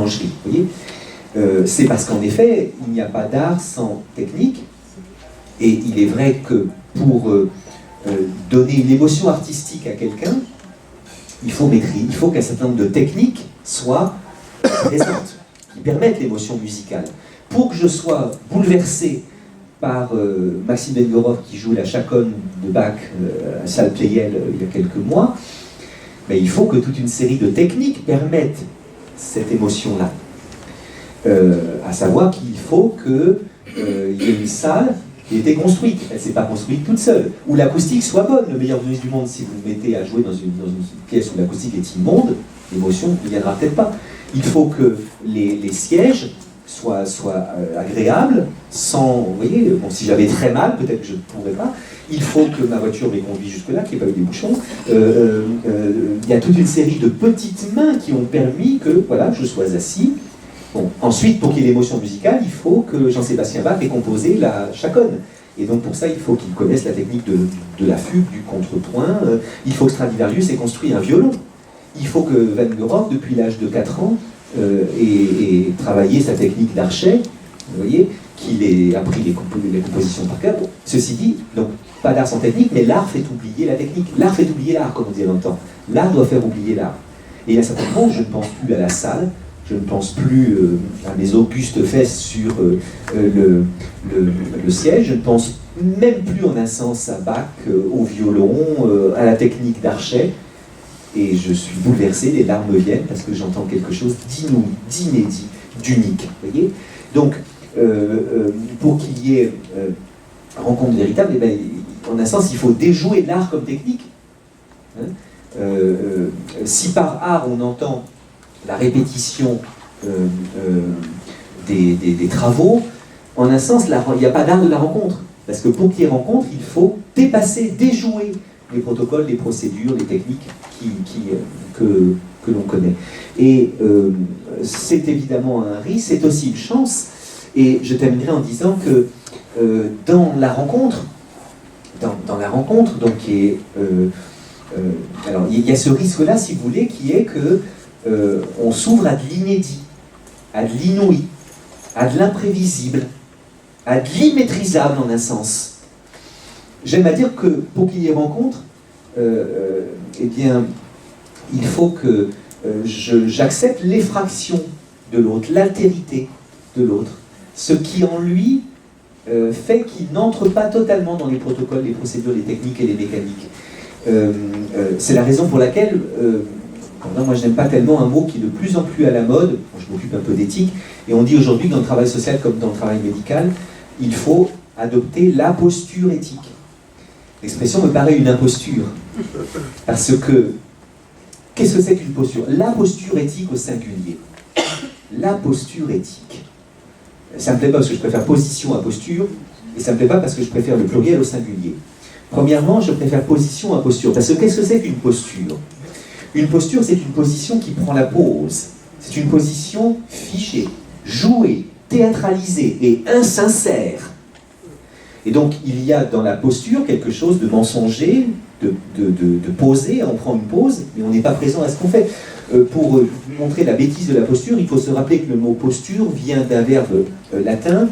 boulangerie. Vous voyez, c'est parce qu'en effet, il n'y a pas d'art sans technique, et il est vrai que pour donner une émotion artistique à quelqu'un, il faut maîtriser, il faut qu'un certain nombre de techniques soient présentes, qui permettent l'émotion musicale. Pour que je sois bouleversé par Maxime Belgorod qui joue la chaconne de Bach à Salle Pleyel il y a quelques mois, mais il faut que toute une série de techniques permettent cette émotion-là. À savoir qu'il faut qu'il y ait une salle qui ait été construite, elle ne s'est pas construite toute seule, où l'acoustique soit bonne. Le meilleur violoniste du monde, si vous le mettez à jouer dans une pièce où l'acoustique est immonde, l'émotion ne viendra peut-être pas. Il faut que les sièges soient agréables, sans, vous voyez, bon, si j'avais très mal, peut-être que je ne pourrais pas. Il faut que ma voiture m'ait conduit jusque-là, qu'il n'y ait pas eu des bouchons. Il y a toute une série de petites mains qui ont permis que, voilà, je sois assis. Bon, ensuite, pour qu'il y ait l'émotion musicale, il faut que Jean-Sébastien Bach ait composé la chaconne. Et donc pour ça, il faut qu'il connaisse la technique de la fugue, du contrepoint. Il faut que Stradivarius ait construit un violon. Il faut que Van Gogh, depuis l'âge de 4 ans, ait travaillé sa technique d'archet, vous voyez, qu'il ait appris les compositions par cœur. Ceci dit, donc, pas d'art sans technique, mais l'art fait oublier la technique. L'art fait oublier l'art, comme on disait longtemps. L'art doit faire oublier l'art. Et à certains moments, je ne pense plus à la salle, je ne pense plus à mes augustes fesses sur le siège, je ne pense même plus en un sens à Bach, au violon, à la technique d'archet, et je suis bouleversé, les larmes viennent parce que j'entends quelque chose d'inouï, d'inédit, d'unique. Voyez. Donc, pour qu'il y ait rencontre véritable, eh bien, en un sens, il faut déjouer l'art comme technique. Hein. Si par art on entend la répétition des travaux, en un sens, il n'y a pas d'art de la rencontre. Parce que pour qu'il y ait rencontre, il faut dépasser, déjouer les protocoles, les procédures, les techniques que l'on connaît. Et c'est évidemment un risque, c'est aussi une chance. Et je terminerai en disant que dans la rencontre, donc alors il y a ce risque-là, si vous voulez, qui est que on s'ouvre à de l'inédit, à de l'inouï, à de l'imprévisible, à de l'immaîtrisable en un sens. J'aime à dire que pour qu'il y ait rencontre, eh bien, il faut que j'accepte l'effraction de l'autre, l'altérité de l'autre, ce qui en lui fait qu'il n'entre pas totalement dans les protocoles, les procédures, les techniques et les mécaniques. C'est la raison pour laquelle moi je n'aime pas tellement un mot qui est de plus en plus à la mode. Bon, je m'occupe un peu d'éthique, et on dit aujourd'hui que dans le travail social comme dans le travail médical, il faut adopter la posture éthique. L'expression me paraît une imposture, parce que qu'est-ce que c'est qu'une posture? La posture éthique au singulier. La posture éthique. Ça ne me plaît pas parce que je préfère position à posture, et ça ne me plaît pas parce que je préfère le pluriel au singulier. Premièrement, je préfère position à posture, parce que qu'est-ce que c'est qu'une posture? Une posture, c'est une position qui prend la pose. C'est une position fichée, jouée, théâtralisée et insincère. Et donc, il y a dans la posture quelque chose de mensonger, de poser. On prend une pose, mais on n'est pas présent à ce qu'on fait. Pour vous montrer la bêtise de la posture, il faut se rappeler que le mot posture vient d'un verbe latin,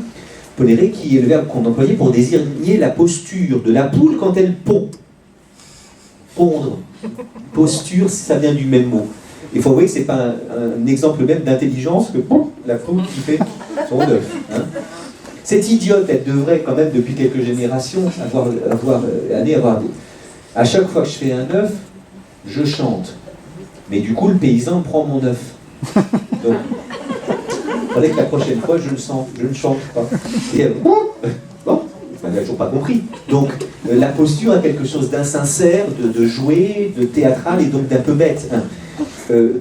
ponere, qui est le verbe qu'on employait pour désigner la posture de la poule quand elle pond. Pondre. Posture, ça vient du même mot. Il faut avouer que ce n'est pas un exemple même d'intelligence que la poule qui fait son œuf. Hein. Cette idiote, elle devrait quand même, depuis quelques générations, avoir à chaque fois que je fais un œuf, je chante. Mais du coup, le paysan prend mon œuf. Donc, il faudrait que la prochaine fois, je ne chante pas. Et elle, elle n'a toujours pas compris. Donc, la posture a quelque chose d'insincère, de joué, de théâtral et donc d'un peu bête. Hein.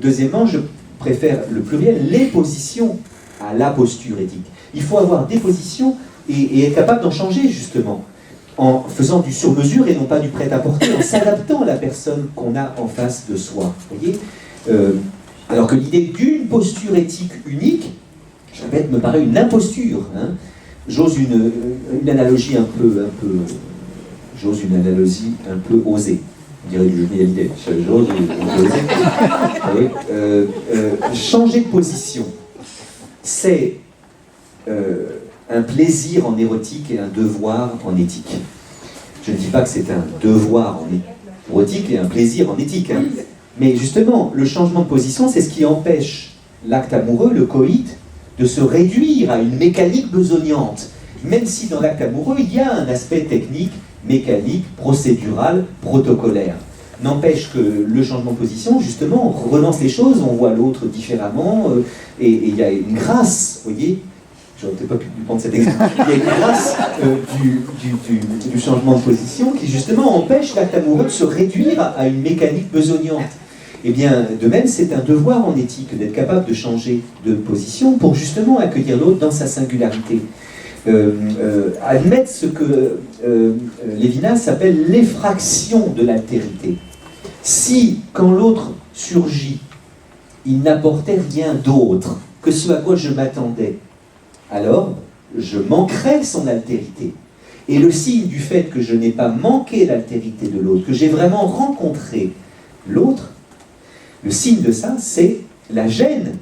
Deuxièmement, je préfère le pluriel, les positions à la posture éthique. Il faut avoir des positions et être capable d'en changer, justement, en faisant du sur-mesure et non pas du prêt-à-porter, en s'adaptant à la personne qu'on a en face de soi. Vous voyez, alors que l'idée d'une posture éthique unique, je répète, me paraît une imposture. Hein. J'ose une analogie un peu osée. On dirait du Johnny Hallyday. J'ose oser. Changer de position. c'est un plaisir en érotique et un devoir en éthique. Je ne dis pas que c'est un devoir en érotique et un plaisir en éthique, hein. Mais justement, le changement de position, c'est ce qui empêche l'acte amoureux, le coït, de se réduire à une mécanique besognante. Même si dans l'acte amoureux, il y a un aspect technique, mécanique, procédural, protocolaire. N'empêche que le changement de position, justement, relance les choses, on voit l'autre différemment, et il y a une grâce, vous voyez. J'aurais peut-être pas pu prendre cet exemple. Il y a une grâce du changement de position qui, justement, empêche l'acte amoureux de se réduire à une mécanique besognante. Eh bien, de même, c'est un devoir en éthique d'être capable de changer de position pour justement accueillir l'autre dans sa singularité. Admettre ce que Lévinas appelle l'effraction de l'altérité. Si, quand l'autre surgit, il n'apportait rien d'autre que ce à quoi je m'attendais, alors je manquerais son altérité. Et le signe du fait que je n'ai pas manqué l'altérité de l'autre, que j'ai vraiment rencontré l'autre, le signe de ça, c'est la gêne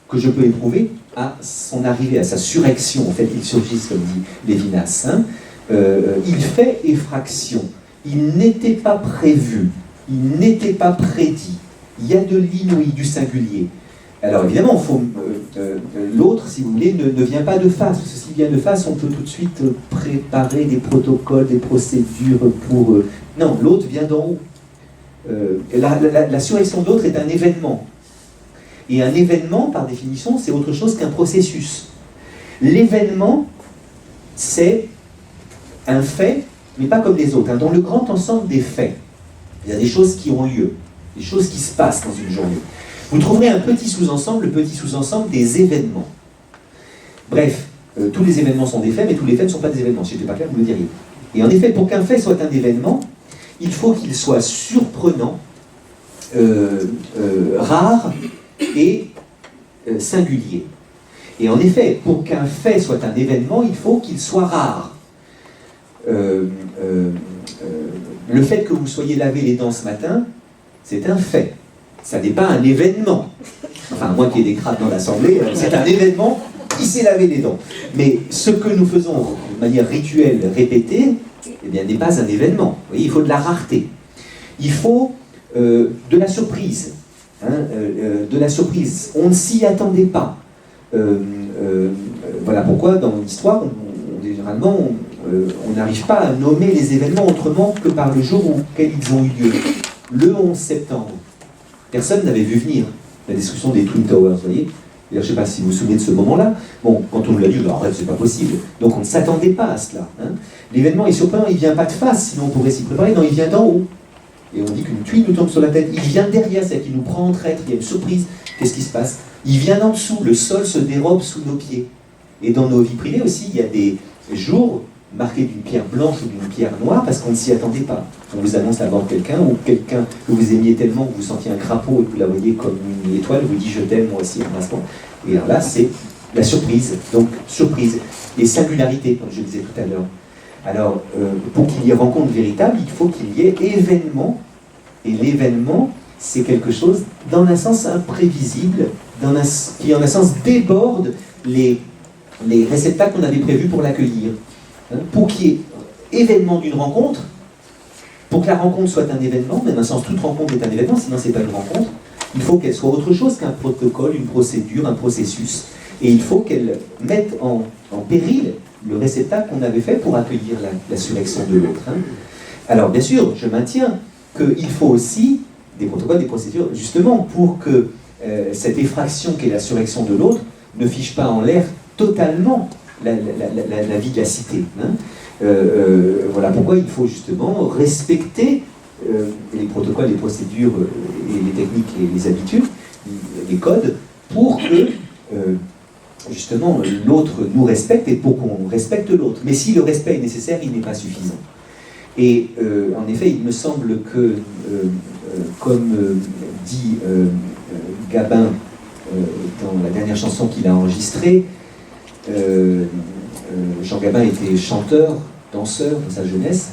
que je peux éprouver à son arrivée, à sa surrection, en fait, qu'il surgisse, comme dit Lévinas. Hein. Il fait effraction. Il n'était pas prévu. Il n'était pas prédit. Il y a de l'inouï, du singulier. Alors évidemment, l'autre, si vous voulez, ne vient pas de face. Parce que s'il vient de face, on peut tout de suite préparer des protocoles, des procédures pour... Non, l'autre vient d'en haut. La surrection de l'autre est un événement. Et un événement, par définition, c'est autre chose qu'un processus. L'événement, c'est un fait, mais pas comme les autres. Dans le grand ensemble des faits, il y a des choses qui ont lieu, des choses qui se passent dans une journée. Vous trouverez un petit sous-ensemble, le petit sous-ensemble des événements. Bref, tous les événements sont des faits, mais tous les faits ne sont pas des événements. Si je n'étais pas clair, vous le diriez. Et en effet, pour qu'un fait soit un événement, il faut qu'il soit surprenant, rare et singulier. Et en effet, pour qu'un fait soit un événement, il faut qu'il soit rare. Le fait que vous soyez lavé les dents ce matin, c'est un fait. Ça n'est pas un événement. Enfin, moi qui ai des crabes dans l'Assemblée, c'est un événement qui s'est lavé les dents. Mais ce que nous faisons de manière rituelle, répétée, eh bien, n'est pas un événement. Vous voyez, il faut de la rareté. Il faut de la surprise. Hein, de la surprise. On ne s'y attendait pas. Voilà pourquoi, dans l'histoire, généralement, on n'arrive pas à nommer les événements autrement que par le jour auquel ils ont eu lieu. Le 11 septembre, personne n'avait vu venir la destruction des Twin Towers, vous voyez. Je ne sais pas si vous vous souvenez de ce moment-là. Bon, quand on nous l'a dit, arrête, c'est pas possible. Donc on ne s'attendait pas à cela. Hein. L'événement est surprenant, il ne vient pas de face, sinon on pourrait s'y préparer. Non, il vient d'en haut. Et on dit qu'une tuile nous tombe sur la tête. Il vient derrière, c'est-à-dire qu'il nous prend en traître, il y a une surprise. Qu'est-ce qui se passe? Il vient d'en dessous, le sol se dérobe sous nos pieds. Et dans nos vies privées aussi, il y a des jours marqués d'une pierre blanche ou d'une pierre noire parce qu'on ne s'y attendait pas. On vous annonce la mort de quelqu'un, ou quelqu'un que vous aimiez tellement que vous sentiez un crapaud et que vous la voyez comme une étoile, vous dit je t'aime, moi aussi, un instant. Et alors là, c'est la surprise. Donc, surprise. Et singularité, comme je disais tout à l'heure. Alors, pour qu'il y ait rencontre véritable, il faut qu'il y ait événement. Et l'événement, c'est quelque chose, dans un sens imprévisible, qui en un sens déborde les réceptacles qu'on avait prévus pour l'accueillir. Hein, pour qu'il y ait événement d'une rencontre, pour que la rencontre soit un événement, mais dans un sens, toute rencontre est un événement, sinon c'est pas une rencontre, il faut qu'elle soit autre chose qu'un protocole, une procédure, un processus. Et il faut qu'elle mette en péril le réceptacle qu'on avait fait pour accueillir la surrection de l'autre. Hein. Alors, bien sûr, je maintiens qu'il faut aussi des protocoles, des procédures, justement pour que cette effraction qu'est la surrection de l'autre ne fiche pas en l'air totalement la vie de la cité. Hein. Voilà pourquoi il faut justement respecter les protocoles, les procédures, et les techniques et les habitudes, les codes, pour que justement l'autre nous respecte et pour qu'on respecte l'autre. Mais si le respect est nécessaire, il n'est pas suffisant. Et en effet, il me semble que, comme dit Gabin dans la dernière chanson qu'il a enregistrée, Jean Gabin était chanteur, danseur dans sa jeunesse,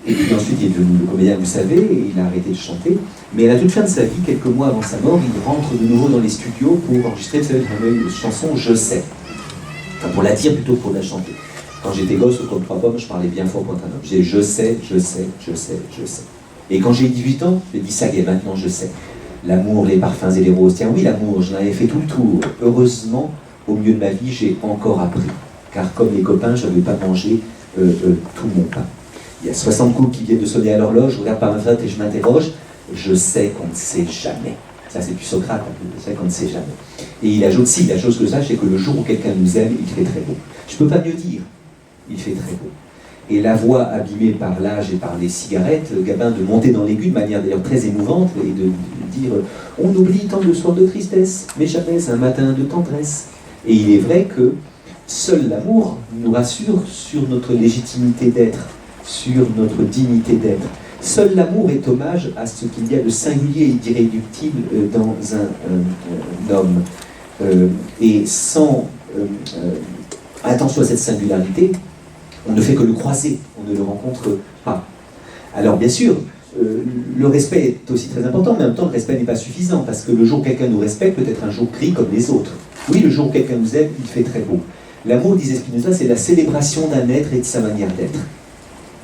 Et puis ensuite, il est devenu le comédien, vous savez, et il a arrêté de chanter. Mais à la toute fin de sa vie, quelques mois avant sa mort, il rentre de nouveau dans les studios pour enregistrer cette fameuse chanson « Je sais ». Enfin, pour la dire plutôt que pour la chanter. Quand j'étais gosse, comme 3 pommes, je parlais bien fort pour un homme. Je disais « Je sais, je sais, je sais, je sais ». Et quand j'ai eu 18 ans, j'ai dit « Ça y est, maintenant je sais ». L'amour, les parfums et les roses. Tiens, oui, l'amour, j'en avais fait tout le tour. Heureusement, au milieu de ma vie, j'ai encore appris. Car comme les copains, je n'avais pas mangé tout mon pain. Il y a 60 coups qui viennent de sonner à l'horloge, je regarde par ma fenêtre et je m'interroge. Je sais qu'on ne sait jamais. Ça, c'est du Socrate, je sais qu'on ne sait jamais. Et il ajoute, si, la chose que je sache, c'est que le jour où quelqu'un nous aime, il fait très beau. Je ne peux pas mieux dire, il fait très beau. Et la voix abîmée par l'âge et par les cigarettes, Gabin de monter dans l'aigu de manière d'ailleurs très émouvante et de dire « On oublie tant de soirs de tristesse, mais jamais un matin de tendresse ». Et il est vrai que seul l'amour nous rassure sur notre légitimité d'être, sur notre dignité d'être. Seul l'amour est hommage à ce qu'il y a de singulier et d'irréductible dans un homme. Et sans attention à cette singularité, on ne fait que le croiser, on ne le rencontre pas. Alors bien sûr, le respect est aussi très important, mais en même temps le respect n'est pas suffisant, parce que le jour où quelqu'un nous respecte peut être un jour gris comme les autres. Oui, le jour où quelqu'un nous aime, il fait très beau. L'amour, disait Spinoza, c'est la célébration d'un être et de sa manière d'être.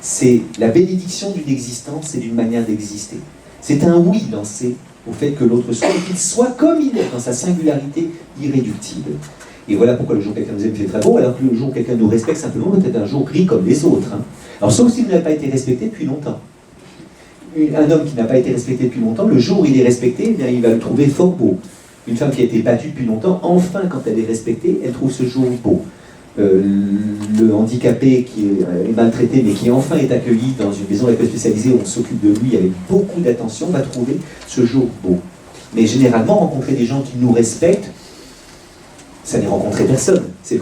C'est la bénédiction d'une existence et d'une manière d'exister. C'est un oui lancé au fait que l'autre soit, et qu'il soit comme il est, dans sa singularité irréductible. Et voilà pourquoi le jour où quelqu'un nous aime fait très beau, alors que le jour où quelqu'un nous respecte simplement peut être un jour gris comme les autres. Hein. Alors sauf s'il n'a pas été respecté depuis longtemps. Un homme qui n'a pas été respecté depuis longtemps, le jour où il est respecté, eh bien, il va le trouver fort beau. Une femme qui a été battue depuis longtemps, enfin quand elle est respectée, elle trouve ce jour beau. Le handicapé qui est maltraité mais qui enfin est accueilli dans une maison d'accueil spécialisée où on s'occupe de lui avec beaucoup d'attention va trouver ce jour beau. Mais généralement, rencontrer des gens qui nous respectent, ça n'est rencontrer personne, c'est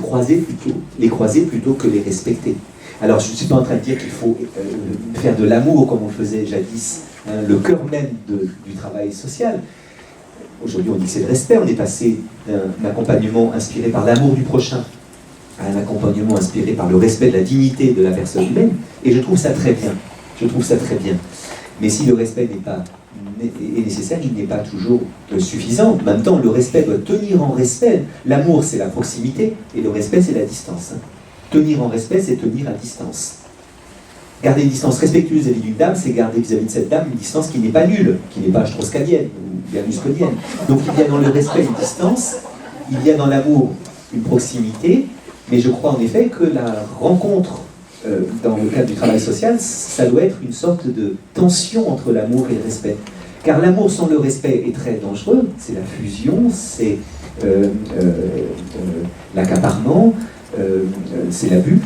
les croiser plutôt que les respecter. Alors je ne suis pas en train de dire qu'il faut faire de l'amour comme on le faisait jadis, hein, le cœur même du travail social. Aujourd'hui on dit que c'est le respect, on est passé d'un accompagnement inspiré par l'amour du prochain à un accompagnement inspiré par le respect de la dignité de la personne humaine, et je trouve ça très bien, Mais si le respect est nécessaire, il n'est pas toujours suffisant. En même temps, le respect doit tenir en respect. L'amour, c'est la proximité, et le respect, c'est la distance. Tenir en respect, c'est tenir à distance. Garder une distance respectueuse vis-à-vis d'une dame, c'est garder vis-à-vis de cette dame une distance qui n'est pas nulle, qui n'est pas strauss-kahnienne ou berlusconienne. Donc il y a dans le respect une distance, il y a dans l'amour une proximité, mais je crois en effet que la rencontre dans le cadre du travail social, ça doit être une sorte de tension entre l'amour et le respect. Car l'amour sans le respect est très dangereux, c'est la fusion, c'est l'accaparement, c'est l'abus,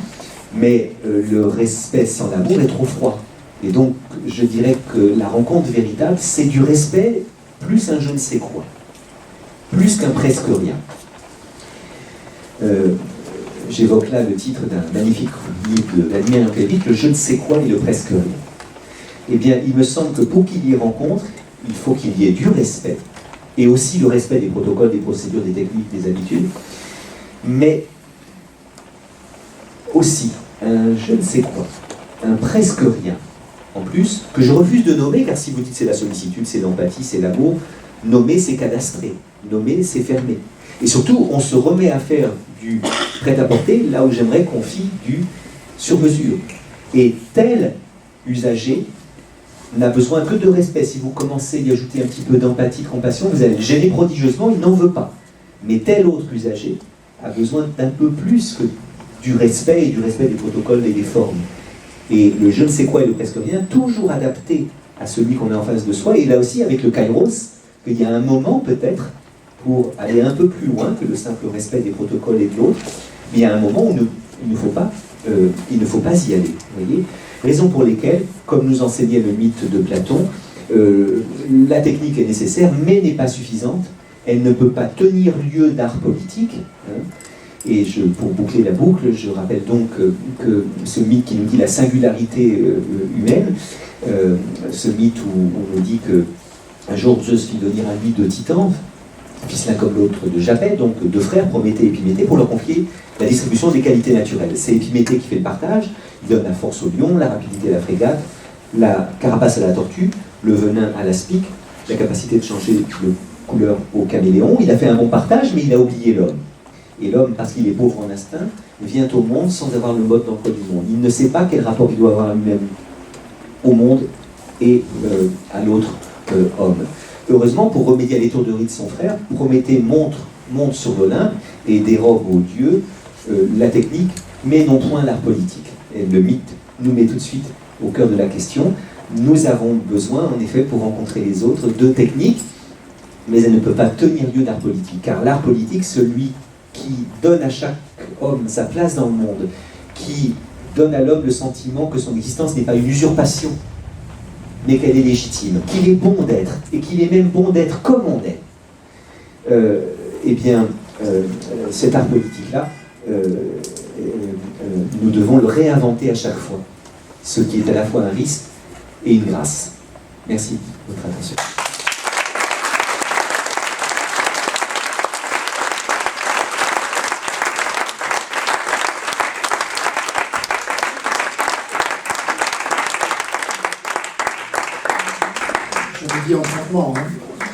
mais le respect sans l'amour est trop froid. Et donc, je dirais que la rencontre véritable, c'est du respect plus un je ne sais quoi, plus qu'un presque rien. J'évoque là le titre d'un magnifique livre de Vladimir Yankelevitch, le je ne sais quoi et le presque rien. Eh bien, il me semble que pour qu'il y ait rencontre, il faut qu'il y ait du respect, et aussi le respect des protocoles, des procédures, des techniques, des habitudes, mais aussi un je ne sais quoi, un presque rien, en plus, que je refuse de nommer, car si vous dites c'est la sollicitude, c'est l'empathie, c'est l'amour, nommer c'est cadastrer, nommer c'est fermer. Et surtout, on se remet à faire du prêt-à-porter là où j'aimerais qu'on fît du sur-mesure. Et tel usager n'a besoin que de respect. Si vous commencez à y ajouter un petit peu d'empathie, de compassion, vous allez le gêner prodigieusement, il n'en veut pas. Mais tel autre usager a besoin d'un peu plus que du respect et du respect des protocoles et des formes. Et le je ne sais quoi et le presque rien, toujours adapté à celui qu'on est en face de soi, et là aussi avec le kairos, qu'il y a un moment peut-être pour aller un peu plus loin que le simple respect des protocoles et de l'autre, mais il y a un moment où il ne faut pas y aller. Vous voyez ? Raison pour lesquelles, comme nous enseignait le mythe de Platon, la technique est nécessaire, mais n'est pas suffisante. Elle ne peut pas tenir lieu d'art politique. Hein. Et pour boucler la boucle, je rappelle donc que ce mythe qui nous dit la singularité humaine, ce mythe où on nous dit qu'un jour Zeus fit venir à lui 2 titans, fils l'un comme l'autre de Japet, donc 2 frères, Prométhée et Épiméthée, pour leur confier la distribution des qualités naturelles. C'est Épiméthée qui fait le partage, il donne la force au lion, la rapidité à la frégate, la carapace à la tortue, le venin à l'aspic, la capacité de changer de couleur au caméléon. Il a fait un bon partage, mais il a oublié l'homme. Et l'homme, parce qu'il est pauvre en instinct, vient au monde sans avoir le mode d'emploi du monde. Il ne sait pas quel rapport il doit avoir lui-même au monde et à l'autre homme. Heureusement, pour remédier à l'étourderie de son frère, Prométhée monte sur l'Olympe et dérobe aux dieux la technique, mais non point l'art politique. Et le mythe nous met tout de suite au cœur de la question. Nous avons besoin, en effet, pour rencontrer les autres, de techniques, mais elle ne peut pas tenir lieu d'art politique. Car l'art politique, celui qui donne à chaque homme sa place dans le monde, qui donne à l'homme le sentiment que son existence n'est pas une usurpation, mais qu'elle est légitime, qu'il est bon d'être, et qu'il est même bon d'être comme on est. Eh bien, cet art politique-là, nous devons le réinventer à chaque fois, ce qui est à la fois un risque et une grâce. Merci de votre attention. J'avais dit enchantement, hein.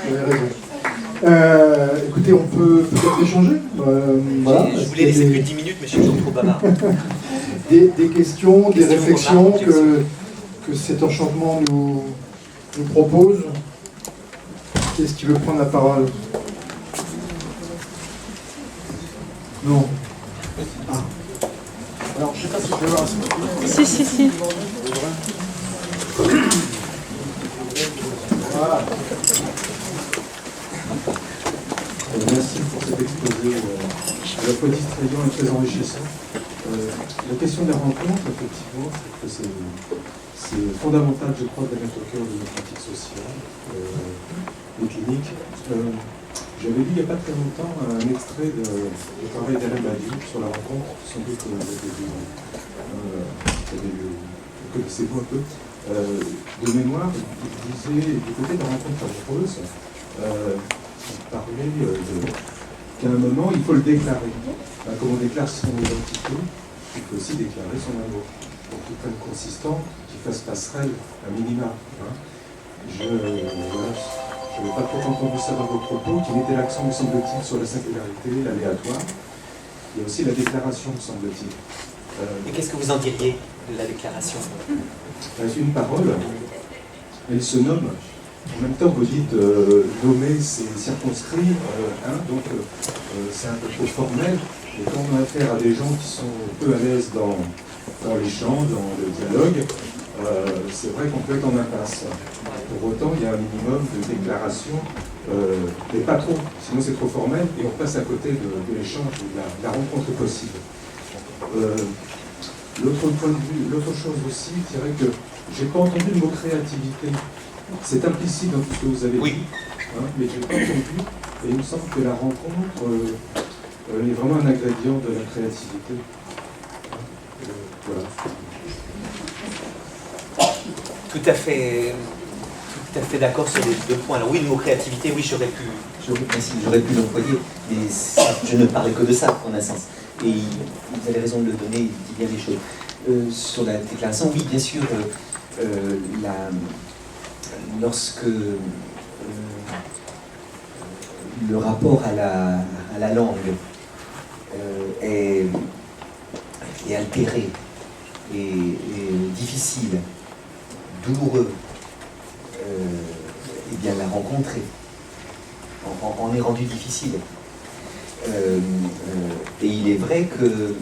Vous avez raison. Écoutez, on peut peut-être échanger. Voilà. Je voulais laisser plus de 10 minutes, mais je suis toujours trop bavard. Des questions, des réflexions que cet enchantement nous propose. Qu'est-ce qui veut prendre la parole? Non. Ah. Alors, je ne sais pas si je vais voir ça. Si. Voilà. Merci pour cet exposé à la fois distrayant et très enrichissant. La question des rencontres, effectivement, c'est fondamental, je crois, de la mettre au cœur de nos pratiques sociales et cliniques. J'avais lu il n'y a pas très longtemps un extrait du travail d'Alain Badiou sur la rencontre, sans doute que vous connaissez-vous un peu. De mémoire, il disait, du côté de la rencontre amoureuse, il parlait qu'à un moment, il faut le déclarer. Comme on déclare son identité, il faut aussi déclarer son amour. Pour qu'il prenne consistant, qu'il fasse passerelle, un minima. Je n'avais pas trop entendu ça dans vos propos, qu'il mettait l'accent, me semble-t-il, sur la singularité, l'aléatoire. Il y a aussi la déclaration, me semble-t-il. Et qu'est-ce que vous en diriez de la déclaration? C'est une parole, elle se nomme. En même temps, vous dites nommer, c'est circonscrit, donc c'est un peu trop formel. Et quand on a affaire à des gens qui sont peu à l'aise dans l'échange, dans le dialogue, c'est vrai qu'on peut être en impasse. Pour autant, il y a un minimum de déclaration, mais pas trop, sinon c'est trop formel et on passe à côté de l'échange, de la rencontre possible. L'autre point de vue, l'autre chose aussi, je dirais que j'ai pas entendu le mot créativité. C'est implicite dans tout ce que vous avez dit, mais je n'ai pas entendu. Et il me semble que la rencontre est vraiment un ingrédient de la créativité. Voilà. Tout à fait d'accord sur les deux points. Alors oui, le mot créativité, oui, j'aurais pu l'employer, mais je ne parlais que de ça, en un sens. Et vous avez raison de le donner, il dit bien les choses. Sur la déclaration, oui, bien sûr, lorsque le rapport à la langue est altéré, et difficile, douloureux, eh bien la rencontre en est rendue difficile. Et il est vrai que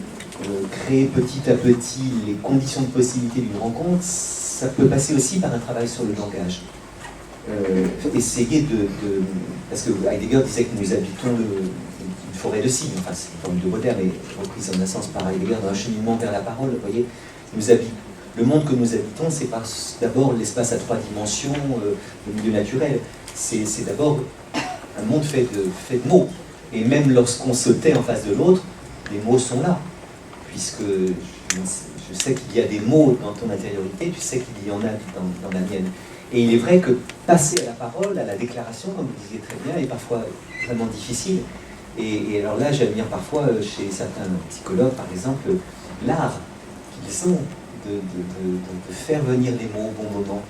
créer petit à petit les conditions de possibilité d'une rencontre, ça peut passer aussi par un travail sur le langage. Essayer parce que Heidegger disait que nous habitons une forêt de signes, enfin c'est une forme de Baudelaire, mais reprise en un sens par Heidegger dans un cheminement vers la parole. Vous voyez, le monde que nous habitons, c'est d'abord l'espace à 3 dimensions, le milieu naturel. C'est d'abord un monde fait de mots. Et même lorsqu'on se tait en face de l'autre, les mots sont là. Puisque je sais qu'il y a des mots dans ton intériorité, tu sais qu'il y en a dans la mienne. Et il est vrai que passer à la parole, à la déclaration, comme vous disiez très bien, est parfois vraiment difficile. Et alors là, j'admire parfois chez certains psychologues, par exemple, l'art qu'ils ont de faire venir les mots au bon moment.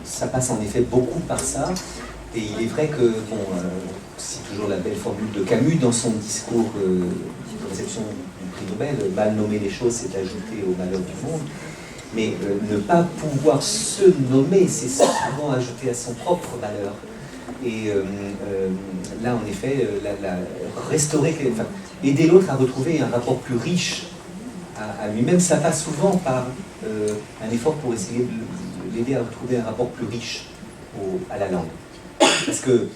Ça passe en effet beaucoup par ça, et il est vrai que, bon, c'est toujours la belle formule de Camus dans son discours de réception du prix Nobel, mal nommer les choses, c'est ajouter au malheur du monde, mais ne pas pouvoir se nommer, c'est souvent ajouter à son propre malheur. Et là, en effet, restaurer, enfin, aider l'autre à retrouver un rapport plus riche à lui-même, ça passe souvent par un effort pour essayer de l'aider à retrouver un rapport plus riche à la langue. Parce que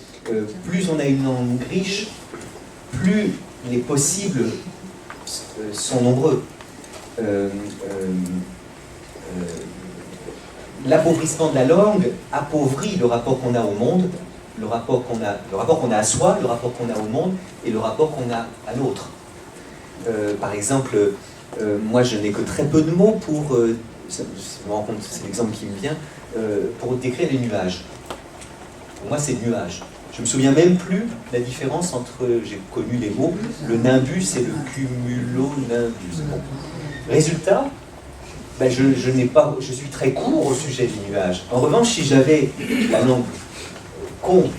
plus on a une langue riche, plus les possibles sont nombreux. L'appauvrissement de la langue appauvrit le rapport qu'on a au monde, le rapport qu'on a à soi, le rapport qu'on a au monde et le rapport qu'on a à l'autre. Par exemple, moi je n'ai que très peu de mots pour, je me rends compte, c'est l'exemple qui me vient, pour décrire les nuages. Pour moi c'est nuage. Je me souviens même plus la différence entre, j'ai connu les mots, le nimbus et le cumulonimbus. Bon. Résultat, ben je suis très court au sujet des nuages. En revanche, si j'avais la langue qu'ont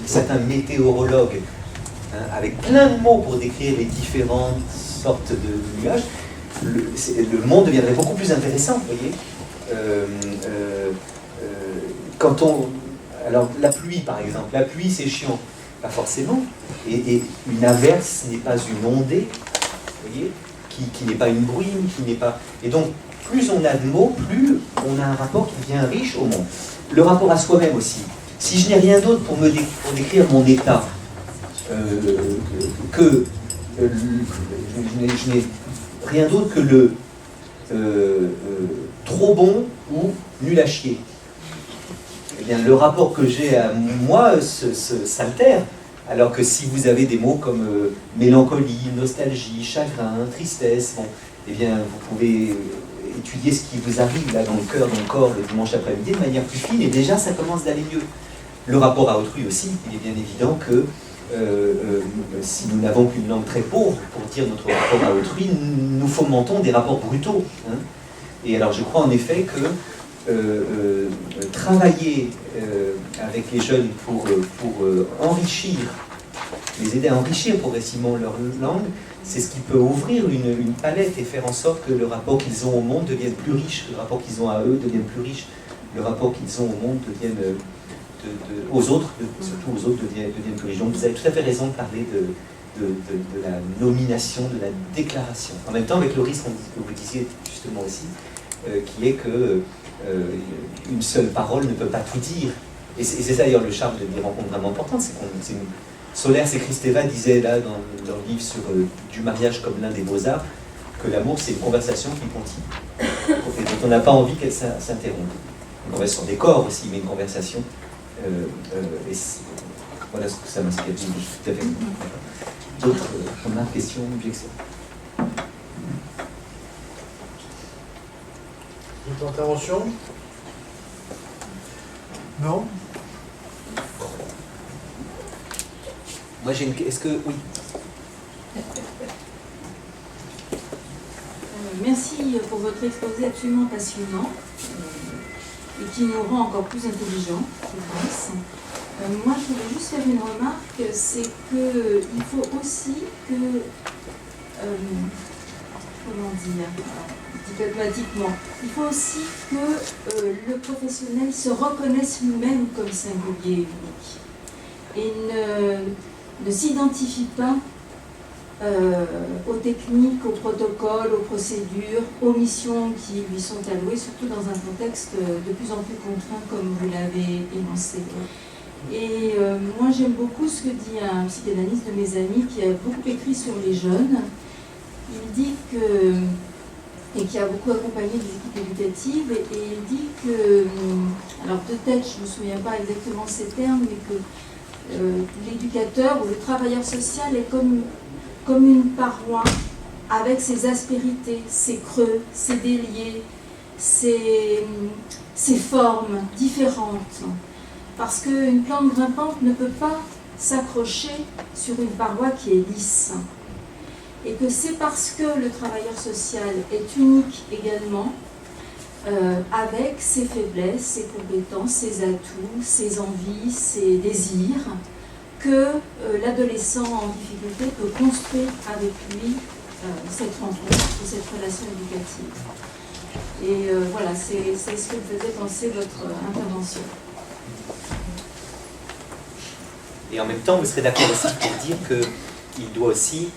certains météorologues, hein, avec plein de mots pour décrire les différentes sortes de nuages, le monde deviendrait beaucoup plus intéressant, vous voyez. Alors la pluie par exemple, la pluie c'est chiant, pas forcément, et une averse n'est pas une ondée, vous voyez, qui n'est pas une bruine, qui n'est pas... Et donc, plus on a de mots, plus on a un rapport qui devient riche au monde. Le rapport à soi-même aussi. Si je n'ai rien d'autre pour décrire mon état, je n'ai rien d'autre que le trop bon ou nul à chier, eh bien, le rapport que j'ai à moi s'altère. Alors que si vous avez des mots comme mélancolie, nostalgie, chagrin, tristesse, bon, eh bien, vous pouvez étudier ce qui vous arrive là dans le cœur, dans le corps, le dimanche après-midi de manière plus fine, et déjà ça commence d'aller mieux. Le rapport à autrui aussi, il est bien évident que si nous n'avons qu'une langue très pauvre pour dire notre rapport à autrui, nous fomentons des rapports brutaux. Hein. Et alors je crois en effet que travailler avec les jeunes pour enrichir, les aider à enrichir progressivement leur langue, c'est ce qui peut ouvrir une palette et faire en sorte que le rapport qu'ils ont au monde devienne plus riche, le rapport qu'ils ont à eux devienne plus riche, le rapport qu'ils ont au monde devienne aux autres, surtout aux autres, devienne plus riche. Donc vous avez tout à fait raison de parler de la nomination, de la déclaration. En même temps, avec le risque que vous disiez justement aussi, qui est que une seule parole ne peut pas tout dire. Et c'est ça d'ailleurs le charme des rencontres vraiment importantes, c'est Solers et Kristeva disaient là dans leur livre sur du mariage comme l'un des beaux-arts que l'amour c'est une conversation qui continue. Et donc on n'a pas envie qu'elle s'interrompe. Une conversation des corps aussi, mais une conversation. Voilà ce que ça m'inspire. Tout à fait. D'autres remarques, questions, objections? D'autres interventions? Non? Moi j'ai une... Est-ce que... Oui. Merci pour votre exposé absolument passionnant et qui nous rend encore plus intelligents, je pense. Moi je voulais juste faire une remarque, c'est qu'il faut aussi que... comment dire, diplomatiquement, il faut aussi que le professionnel se reconnaisse lui-même comme singulier et unique et ne s'identifie pas aux techniques, aux protocoles, aux procédures, aux missions qui lui sont allouées, surtout dans un contexte de plus en plus contraint comme vous l'avez énoncé. Et moi j'aime beaucoup ce que dit un psychanalyste de mes amis qui a beaucoup écrit sur les jeunes. Il dit que, et qui a beaucoup accompagné des équipes éducatives, et il dit que, alors de tête je ne me souviens pas exactement ces termes, mais que l'éducateur ou le travailleur social est comme une paroi avec ses aspérités, ses creux, ses déliés, ses formes différentes. Parce qu'une plante grimpante ne peut pas s'accrocher sur une paroi qui est lisse. et que c'est parce que le travailleur social est unique également, avec ses faiblesses, ses compétences, ses atouts, ses envies, ses désirs, que l'adolescent en difficulté peut construire avec lui cette rencontre ou cette relation éducative. Et voilà, c'est ce que me faisait penser votre intervention. Et en même temps, vous serez d'accord aussi pour dire qu'il doit aussi,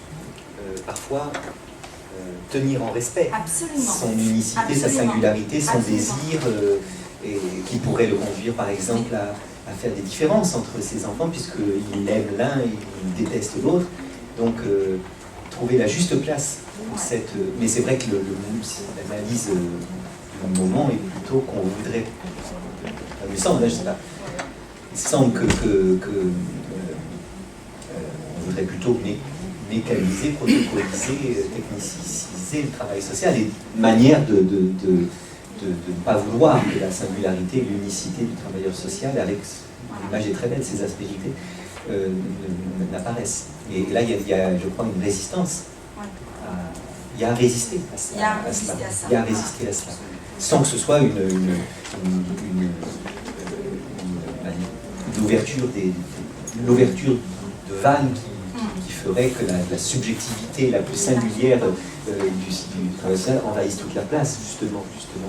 parfois, tenir en respect Absolument. son unicité, Absolument. sa singularité, son Absolument. désir, et qui pourrait le conduire, par exemple, à faire des différences entre ses enfants, puisqu'il aime l'un et il déteste l'autre. Donc, trouver la juste place pour cette... Mais c'est vrai que l'analyse du moment est plutôt qu'on voudrait... Il me semble, là, je sais pas. Il semble que on voudrait plutôt mécaniser, protocoliser, techniciser le travail social, et une manière de ne pas vouloir que la singularité, l'unicité du travailleur social, avec l'image est très belle, ses aspérités, n'apparaissent. Et là, il y a, je crois, une résistance. Il y a à résister à cela. Il y a à résister à cela. Sans que ce soit une l'ouverture de vannes qui ferait que la subjectivité la plus singulière du travail social envahisse toute la place, justement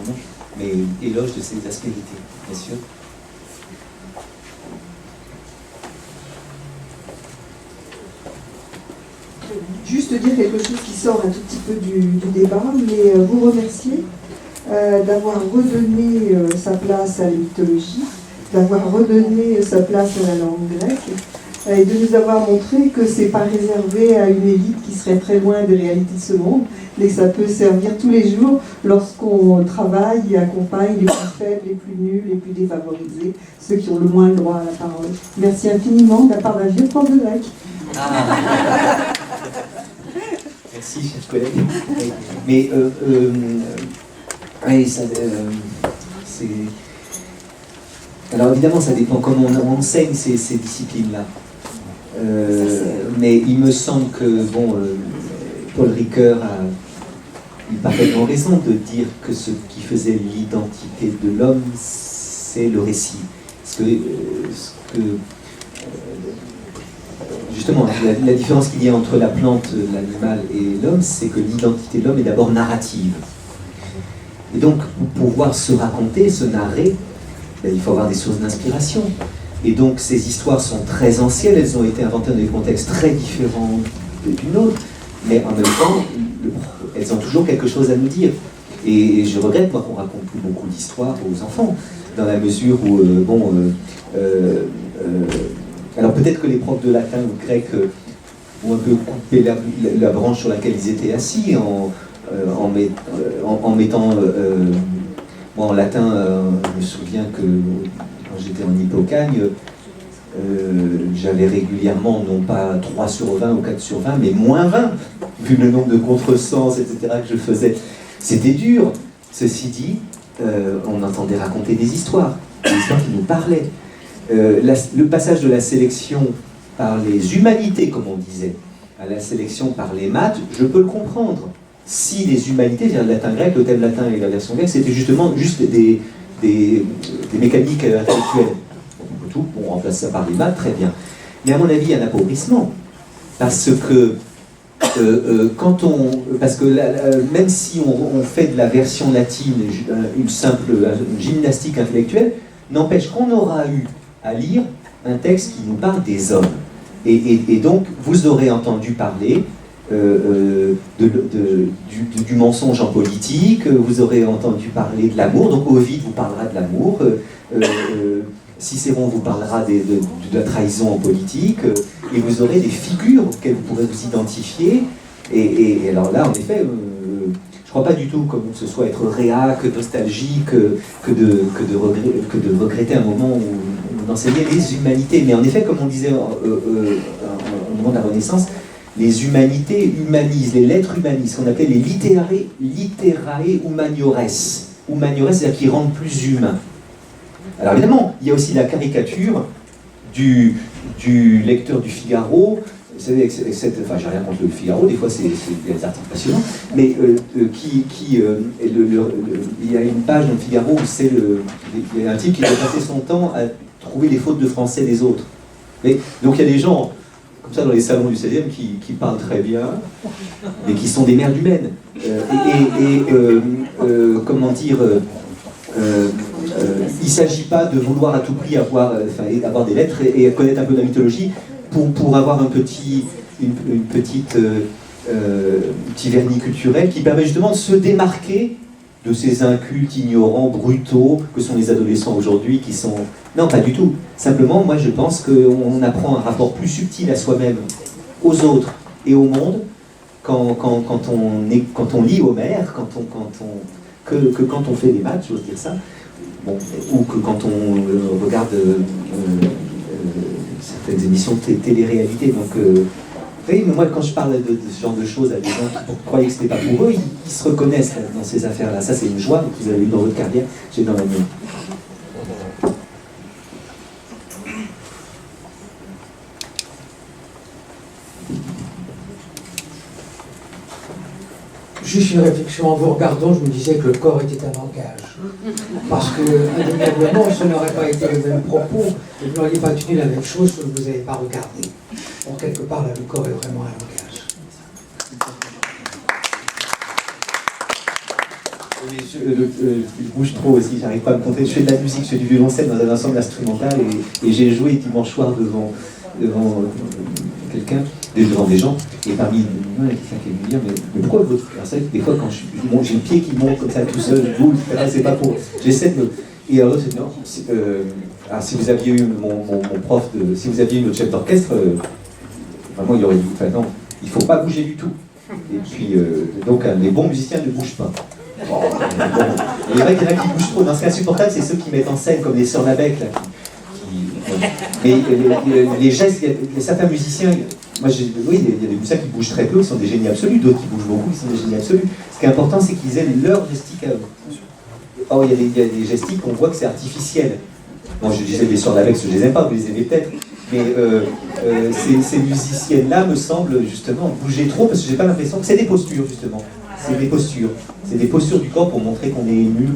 non. Mais éloge de ses aspérités, bien sûr. Juste dire quelque chose qui sort un tout petit peu du débat, mais vous remercier d'avoir redonné sa place à la mythologie, d'avoir redonné sa place à la langue grecque, et de nous avoir montré que c'est pas réservé à une élite qui serait très loin des réalités de ce monde, mais que ça peut servir tous les jours lorsqu'on travaille et accompagne les plus faibles, les plus nuls, les plus défavorisés, ceux qui ont le moins le droit à la parole. Merci infiniment de la part d'un vieux prof de grec. Merci, chers collègues. Mais oui, ça, c'est... Alors évidemment, ça dépend comment on enseigne ces disciplines-là. Mais il me semble que Paul Ricoeur a eu parfaitement raison de dire que ce qui faisait l'identité de l'homme, c'est le récit. Justement, la différence qu'il y a entre la plante, l'animal et l'homme, c'est que l'identité de l'homme est d'abord narrative. Et donc, pour pouvoir se raconter, se narrer, il faut avoir des sources d'inspiration. Et donc, ces histoires sont très anciennes, elles ont été inventées dans des contextes très différents d'une autre, mais en même temps, elles ont toujours quelque chose à nous dire. Et je regrette, moi, qu'on raconte plus beaucoup d'histoires aux enfants, dans la mesure où, alors peut-être que les profs de latin ou de grec ont un peu coupé la branche sur laquelle ils étaient assis en mettant... moi en latin, je me souviens que quand j'étais en Hippocagne, j'avais régulièrement non pas 3 sur 20 ou 4 sur 20, mais moins 20, vu le nombre de contresens, etc. que je faisais. C'était dur. Ceci dit, on entendait raconter des histoires qui nous parlaient. Le passage de la sélection par les humanités, comme on disait, à la sélection par les maths, je peux le comprendre. Si les humanités, c'est-à-dire le latin grec, le thème latin et la version grecque, c'était justement juste des mécaniques intellectuelles. On remplace ça par les maths, très bien. Mais à mon avis, il y a un appauvrissement. Parce que même si on fait de la version latine une simple gymnastique intellectuelle, n'empêche qu'on aura eu à lire un texte qui nous parle des hommes. Et donc, vous aurez entendu parler du mensonge en politique, vous aurez entendu parler de l'amour, donc Ovide vous parlera de l'amour, Cicéron vous parlera de la trahison en politique, et vous aurez des figures auxquelles vous pourrez vous identifier, et alors là, en effet, je ne crois pas du tout que ce soit être réac, nostalgique, que de regretter un moment où on enseignait les humanités, mais en effet, comme on disait au moment de la Renaissance, les humanités humanisent, les lettres humanisent, ce qu'on appelait les literae humaniores. Humaniores, c'est-à-dire qui rendent plus humain. Alors évidemment, il y a aussi la caricature du lecteur du Figaro vous savez, enfin, j'ai rien contre le Figaro, des fois c'est des articles passionnants, mais il y a une page dans le Figaro où il y a un type qui doit passer son temps à trouver les fautes de français des autres. Donc il y a des gens, comme ça, dans les salons du 16e, qui parlent très bien, mais qui sont des merdes humaines. Comment dire, il ne s'agit pas de vouloir à tout prix avoir des lettres et connaître un peu de la mythologie pour avoir petit vernis culturel qui permet justement de se démarquer de ces incultes, ignorants, brutaux que sont les adolescents aujourd'hui qui sont... Non, pas du tout. Simplement, moi je pense qu'on apprend un rapport plus subtil à soi-même, aux autres et au monde quand on lit Homère, que quand on fait des maths, j'ose dire ça, bon, ou que quand on regarde certaines émissions de télé-réalité. Donc, vous voyez, mais moi, quand je parle de ce genre de choses à des gens qui croyaient que ce n'était pas pour eux, ils se reconnaissent dans ces affaires-là. Ça, c'est une joie que vous avez eu dans votre carrière, j'ai dans la mienne. Juste une réflexion en vous regardant, je me disais que le corps était un langage. Parce que, indéniablement, ce n'aurait pas été le même propos, et vous n'auriez pas tenu la même chose que vous n'avez pas regardé. Donc, quelque part, là, le corps est vraiment un langage. Je bouge trop aussi, j'arrive pas à me concentrer. Je fais de la musique, je fais du violoncelle dans un ensemble instrumental et j'ai joué dimanche soir devant quelqu'un, devant des gens, et parmi il y a quelqu'un qui me dit mais pourquoi votre... Alors ça, des fois quand j'ai le pied qui monte comme ça tout seul, je bouge, c'est pas pour... J'essaie de... Et alors c'est non, alors si vous aviez eu mon prof, si vous aviez eu notre chef d'orchestre, vraiment il aurait dit, enfin non, il faut pas bouger du tout. Et puis, donc les bons musiciens ne bougent pas. Bon, il y en a qui bougent trop. Dans ce cas insupportable, c'est ceux qui mettent en scène, comme les sœurs Labec, là, mais les gestes, il y a certains musiciens, moi, oui, il y a des musiciens qui bougent très peu, qui sont des génies absolus, d'autres qui bougent beaucoup, qui sont des génies absolus. Ce qui est important, c'est qu'ils aient leur gestique à eux. Or, il y a des gestiques qu'on voit que c'est artificiel. Bon, je disais les sœurs Labec, je les aime pas, vous les aimez peut-être, mais ces musiciennes-là me semblent justement bouger trop, parce que j'ai pas l'impression que c'est des postures, justement. C'est des postures. C'est des postures du corps pour montrer qu'on est ému,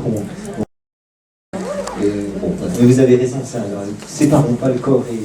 mais vous avez raison, ça. Séparons pas le corps et